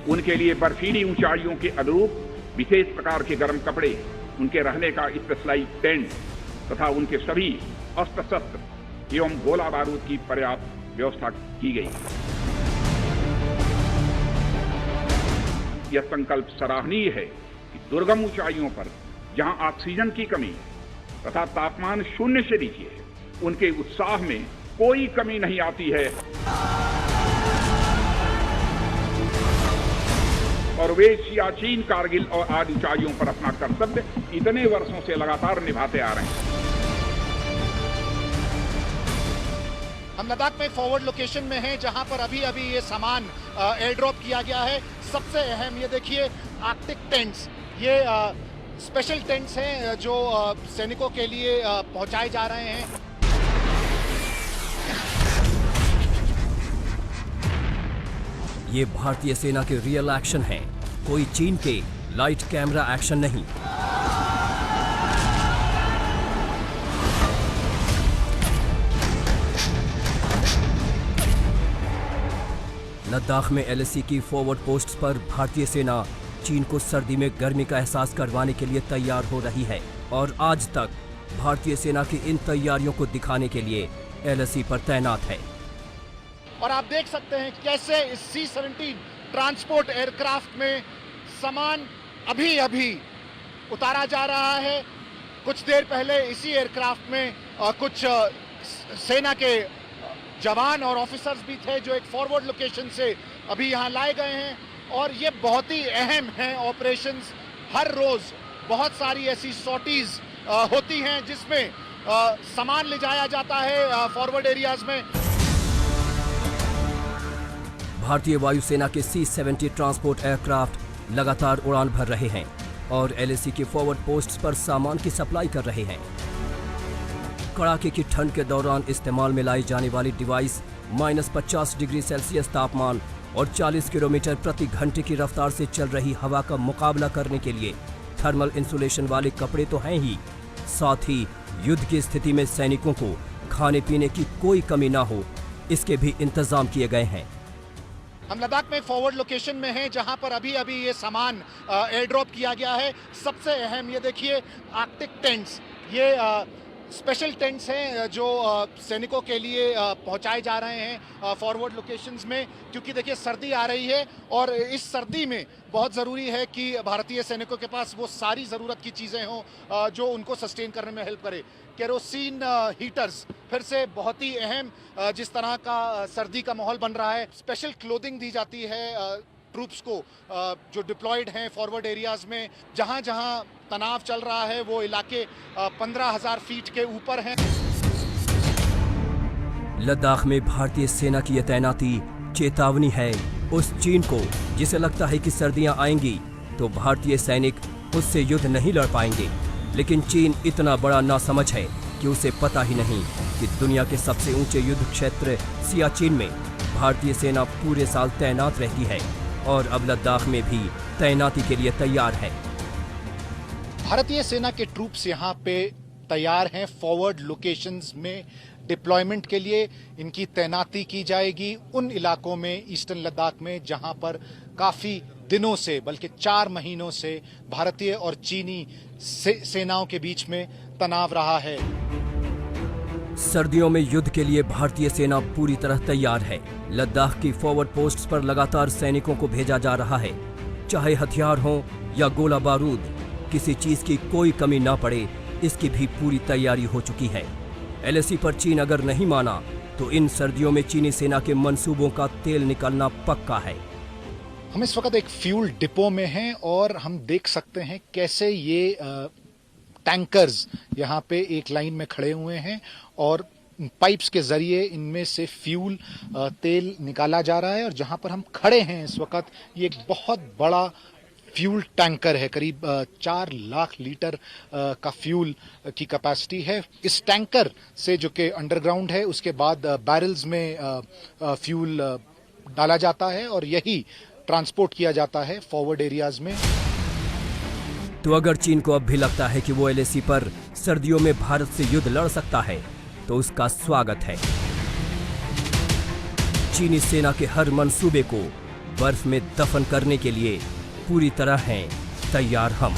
उनके लिए बर्फीली ऊंचाइयों के अनुरूप विशेष प्रकार के गर्म कपड़े, उनके रहने का स्पेशलाइज्ड टेंट तथा उनके सभी अस्त्र शस्त्र एवं गोला बारूद की पर्याप्त व्यवस्था की गई। यह संकल्प सराहनीय है कि दुर्गम ऊंचाइयों पर जहां ऑक्सीजन की कमी तथा तापमान शून्य से नीचे है, उनके उत्साह में कोई कमी नहीं आती है और वे सियाचिन, कारगिल और आदि ऊंचाइयों पर अपना कर्तव्य इतने वर्षों से लगातार निभाते आ रहे हैं। हम लद्दाख में फॉरवर्ड लोकेशन में हैं, जहां पर अभी ये सामान एयर ड्रॉप किया गया है। सबसे अहम ये देखिए आर्कटिक टेंट्स, ये स्पेशल टेंट्स हैं जो सैनिकों के लिए पहुंचाए जा रहे हैं। ये भारतीय सेना के रियल एक्शन है, कोई चीन के लाइट कैमरा एक्शन नहीं। लद्दाख में एलएसी की फॉरवर्ड पोस्ट्स पर भारतीय सेना चीन को सर्दी में गर्मी का एहसास करवाने के लिए तैयार हो रही है और आज तक भारतीय सेना की इन तैयारियों को दिखाने के लिए एलएसी पर तैनात है। और आप देख सकते हैं कैसे इस C-17 ट्रांसपोर्ट एयरक्राफ्ट में सामान अभी उतारा जा रहा है। कुछ देर पहले इसी एयरक्राफ्ट में कुछ सेना के जवान और ऑफिसर्स भी थे जो एक फॉरवर्ड लोकेशन से अभी यहाँ लाए गए हैं। और ये बहुत ही अहम हैं ऑपरेशंस। हर रोज बहुत सारी ऐसी सॉर्टीज होती हैं जिसमें सामान ले जाया जाता है फॉरवर्ड एरियाज में। भारतीय वायुसेना के C-70 ट्रांसपोर्ट एयरक्राफ्ट लगातार उड़ान भर रहे हैं और एलएसी के फॉरवर्ड पोस्ट्स पर सामान की सप्लाई कर रहे हैं। कड़ाके की ठंड के दौरान इस्तेमाल में लाई जाने वाली डिवाइस -50 डिग्री सेल्सियस तापमान और 40 किलोमीटर प्रति घंटे की रफ्तार से चल रही हवा का मुकाबला करने के लिए थर्मल इंसुलेशन वाले कपड़े तो हैं ही, साथ ही युद्ध की स्थिति में सैनिकों को खाने पीने की कोई कमी ना हो, इसके भी इंतजाम किए गए हैं। हम लद्दाख में फॉरवर्ड लोकेशन में हैं, जहां पर अभी ये सामान एयर ड्रॉप किया गया है। सबसे अहम ये देखिए आर्कटिक टेंट्स, ये स्पेशल टेंट्स हैं जो सैनिकों के लिए पहुंचाए जा रहे हैं फॉरवर्ड लोकेशंस में, क्योंकि देखिए सर्दी आ रही है और इस सर्दी में बहुत ज़रूरी है कि भारतीय सैनिकों के पास वो सारी ज़रूरत की चीज़ें हों जो उनको सस्टेन करने में हेल्प करे। केरोसिन हीटर्स फिर से बहुत ही अहम, जिस तरह का सर्दी का माहौल बन रहा है। स्पेशल क्लोथिंग दी जाती है ट्रूप्स को जो डिप्लॉयड हैं फॉरवर्ड एरियाज में। जहां जहां तनाव चल रहा है वो इलाके 15,000 फीट के ऊपर हैं। लद्दाख में भारतीय सेना की यह तैनाती चेतावनी है उस चीन को जिसे लगता है कि सर्दियां आएंगी तो भारतीय सैनिक उससे युद्ध नहीं लड़ पाएंगे। लेकिन चीन इतना बड़ा नासमझ है कि उसे पता ही नहीं कि दुनिया के सबसे ऊंचे युद्ध क्षेत्र सियाचिन में भारतीय सेना पूरे साल तैनात रहती है और अब लद्दाख में भी तैनाती के लिए तैयार है। भारतीय सेना के ट्रूप्स यहाँ पे तैयार हैं फॉरवर्ड लोकेशंस में डिप्लॉयमेंट के लिए। इनकी तैनाती की जाएगी उन इलाकों में ईस्टर्न लद्दाख में जहां पर काफ़ी दिनों से, बल्कि 4 महीनों से भारतीय और चीनी सेनाओं के बीच में तनाव रहा है। सर्दियों में युद्ध के लिए भारतीय सेना पूरी तरह तैयार है। लद्दाख की फॉरवर्ड पोस्ट्स पर लगातार सैनिकों को भेजा जा रहा है, चाहे हथियार हो या गोला बारूद, किसी चीज की कोई कमी ना पड़े, इसकी भी पूरी तैयारी हो चुकी है। एलएसी पर चीन अगर नहीं माना तो इन सर्दियों में चीनी सेना के मंसूबों का तेल निकलना पक्का है। हम इस वक्त एक फ्यूल डिपो में हैं और हम देख सकते हैं कैसे ये टैंकर्स यहाँ पे एक लाइन में खड़े हुए हैं और पाइप्स के जरिए इनमें से फ्यूल तेल निकाला जा रहा है। और जहाँ पर हम खड़े हैं इस वक्त ये एक बहुत बड़ा फ्यूल टैंकर है, करीब 4 लाख लीटर का फ्यूल की कैपेसिटी है। इस टैंकर से जो कि अंडरग्राउंड है उसके बाद बैरल्स में फ्यूल डाला जाता है और यही ट्रांसपोर्ट किया जाता है फॉरवर्ड एरियाज में। तो अगर चीन को अब भी लगता है कि वो एलएसी पर सर्दियों में भारत से युद्ध लड़ सकता है तो उसका स्वागत है। चीनी सेना के हर मंसूबे को बर्फ में दफन करने के लिए पूरी तरह हैं तैयार हम।